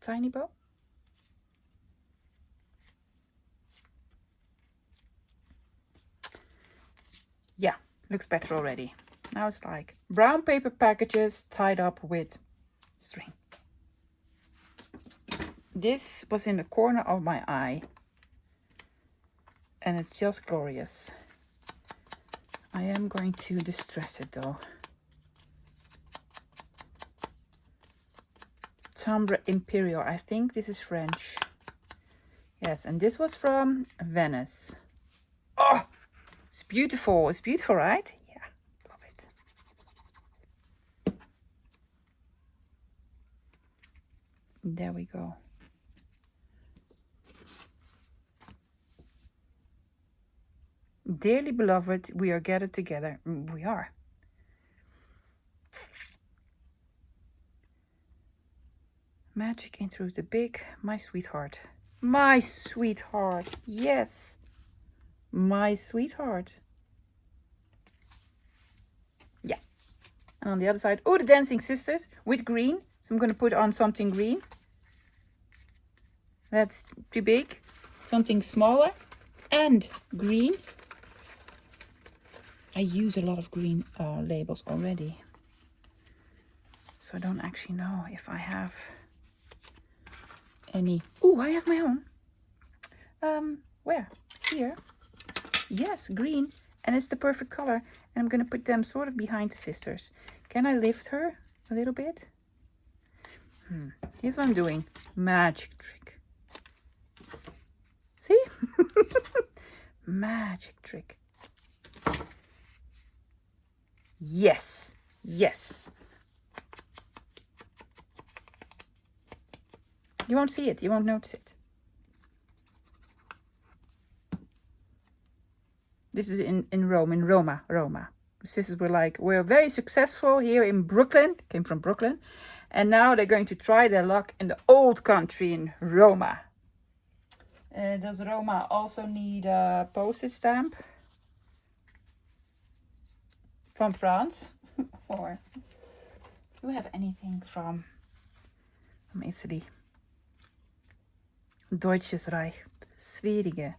Tiny bow. Yeah, looks better already. Now it's like brown paper packages tied up with string. This was in the corner of my eye. And it's just glorious. I am going to distress it though. Timbre Imperial. I think this is French. Yes, and this was from Venice. Oh, it's beautiful. It's beautiful, right? Yeah, love it. There we go. Dearly beloved, we are gathered together. We are. Magic in through the big, my sweetheart. My sweetheart, yes. My sweetheart. Yeah. And on the other side, oh, the Dancing Sisters with green. So I'm going to put on something green. That's too big. something smaller and green. I use a lot of green labels already, so I don't actually know if I have any. Oh, I have my own. Where? Here. Yes, green, and it's the perfect color. And I'm gonna put them sort of behind the sisters. Can I lift her a little bit? Here's what I'm doing. Magic trick. See? Magic trick. Yes. Yes. You won't see it. You won't notice it. This is in Rome, in Roma. The sisters were like, we're very successful here in Brooklyn. Came from Brooklyn. And now they're going to try their luck in the old country in Roma. Does Roma also need a postage stamp? From France? Or do we have anything from Italy? Deutsches Reich. Sverige.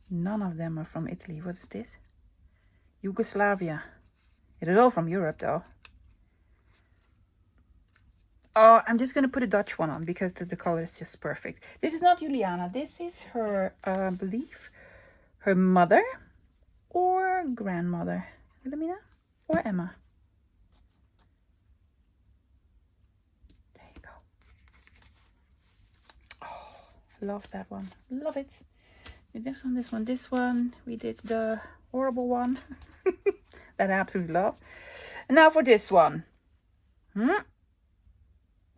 None of them are from Italy. What is this? Yugoslavia. It is all from Europe though. Oh, I'm just going to put a Dutch one on because the color is just perfect. This is not Juliana. This is her, I believe, her mother or grandmother. Wilhelmina or Emma. There you go. Oh, love that one. Love it. This one. We did the horrible one that I absolutely love. And now for this one.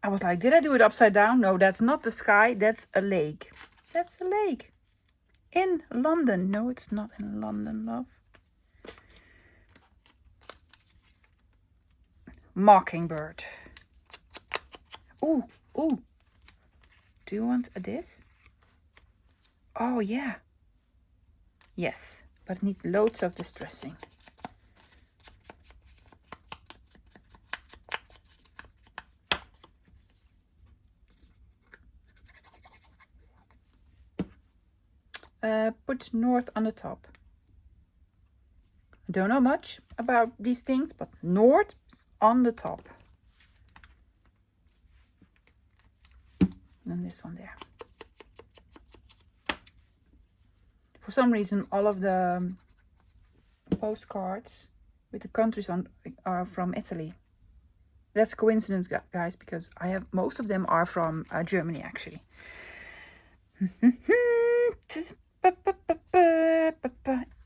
I was like, did I do it upside down? No, that's not the sky. That's a lake. That's a lake. In London. No, it's not in London, love. Mockingbird. Ooh, ooh. Do you want this? Oh, yeah. Yes, but it needs loads of distressing. Put north on the top. I don't know much about these things, but north on the top. And this one there. For some reason, all of the postcards with the countries on are from Italy. That's coincidence, guys, because I have most of them are from Germany, actually.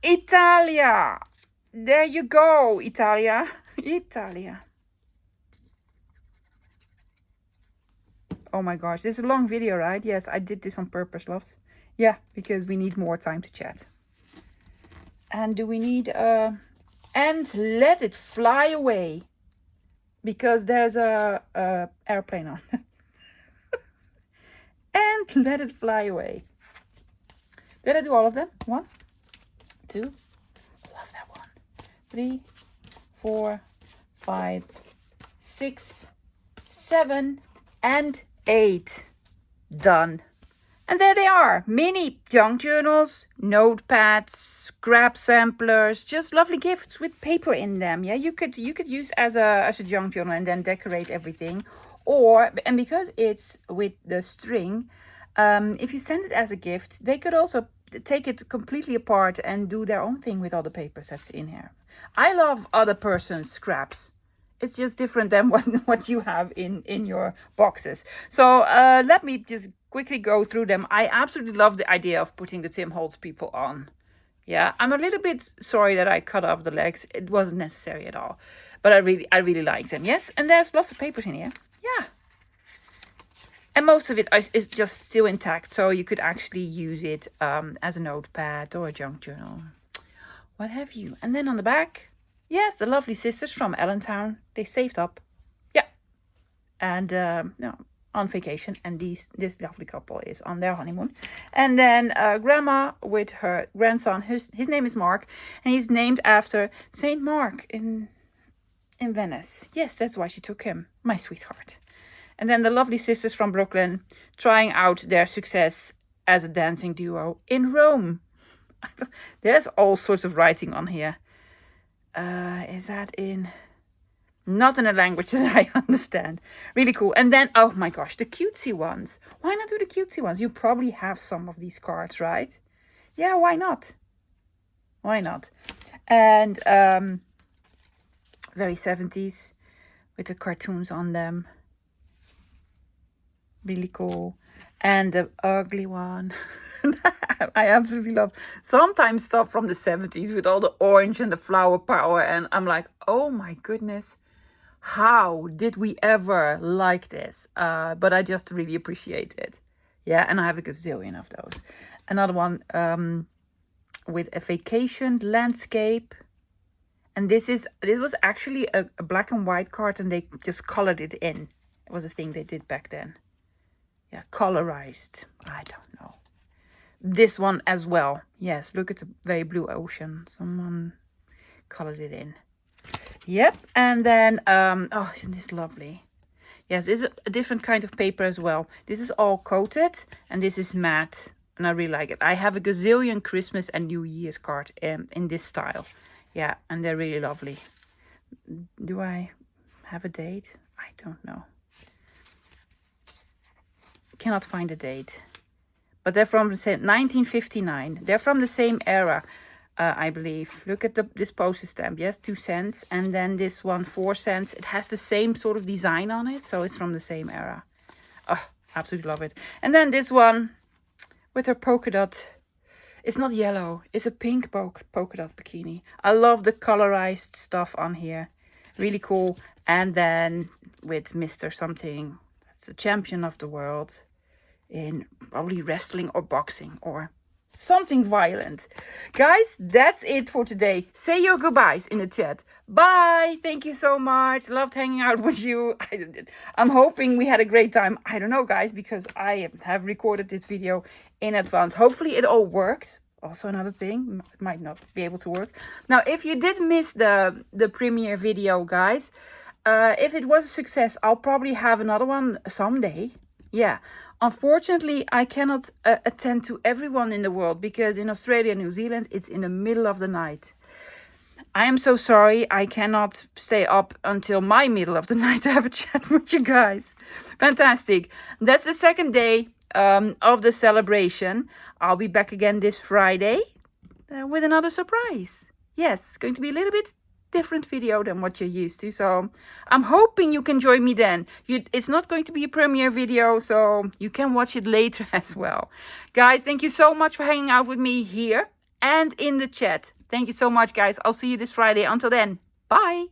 Italia. There you go, Italia. Italia. Oh my gosh, this is a long video, right? Yes, I did this on purpose, loves. Yeah, because we need more time to chat. And do we need and let it fly away, because there's a airplane on. And let it fly away. Did I do all of them? 1, 2, love that one. 3, 4, 5, 6, 7, and 8. Done. And there they are, mini junk journals, notepads, scrap samplers, just lovely gifts with paper in them. Yeah, you could use as a junk journal and then decorate everything, or and because it's with the string, if you send it as a gift, they could also take it completely apart and do their own thing with all the papers that's in here. I love other person's scraps. It's just different than what you have in your boxes. So let me just quickly go through them. I absolutely love the idea of putting the Tim Holtz people on. Yeah, I'm a little bit sorry that I cut off the legs. It wasn't necessary at all. But I really like them. Yes, and there's lots of papers in here. Yeah. And most of it is just still intact. So you could actually use it as a notepad or a junk journal. What have you? And then on the back, yes, the lovely sisters from Allentown. They saved up. Yeah. And on vacation. And this lovely couple is on their honeymoon. And then grandma with her grandson. His name is Mark. And he's named after Saint Mark in Venice. Yes, that's why she took him. My sweetheart. And then the lovely sisters from Brooklyn trying out their success as a dancing duo in Rome. There's all sorts of writing on here. Is that in... Not in a language that I understand. Really cool. And then, oh my gosh, the cutesy ones. Why not do the cutesy ones? You probably have some of these cards, right? Yeah, why not? Why not? And very 70s with the cartoons on them. Really cool. And the ugly one. I absolutely love sometimes stuff from the 70s with all the orange and the flower power. And I'm like, oh my goodness. How did we ever like this? But I just really appreciate it. Yeah, and I have a gazillion of those. Another one with a vacation landscape. And this was actually a black and white card, and they just colored it in. It was a thing they did back then. Yeah, colorized. I don't know. This one as well. Yes, look at the very blue ocean. Someone colored it in. Yep, and then, oh, isn't this lovely? Yes, this is a different kind of paper as well. This is all coated, and this is matte, and I really like it. I have a gazillion Christmas and New Year's card in this style. Yeah, and they're really lovely. Do I have a date? I don't know. Cannot find a date. But they're from the same, 1959. They're from the same era. I believe. Look at this postage stamp. Yes, 2 cents. And then this one, 4 cents. It has the same sort of design on it. So it's from the same era. Oh, absolutely love it. And then this one with her polka dot. It's not yellow. It's a pink polka dot bikini. I love the colorized stuff on here. Really cool. And then with Mr. Something. That's the champion of the world. In probably wrestling or boxing or... something violent. Guys, that's it for today. Say your goodbyes in the chat. Bye. Thank you so much. Loved hanging out with you. I'm hoping we had a great time. I don't know, guys, because I have recorded this video in advance. Hopefully it all worked. Also another thing, it might not be able to work. Now, if you did miss the premiere video, guys, if it was a success, I'll probably have another one someday. Yeah. Unfortunately, I cannot attend to everyone in the world because in Australia and New Zealand, it's in the middle of the night. I am so sorry. I cannot stay up until my middle of the night to have a chat with you guys. Fantastic. That's the second day of the celebration. I'll be back again this Friday with another surprise. Yes, it's going to be a little bit different video than what you're used to, so I'm hoping you can join me then. It's not going to be a premiere video, so you can watch it later as well. Guys, thank you so much for hanging out with me here and in the chat. Thank you so much, guys. I'll see you this Friday. Until then, bye.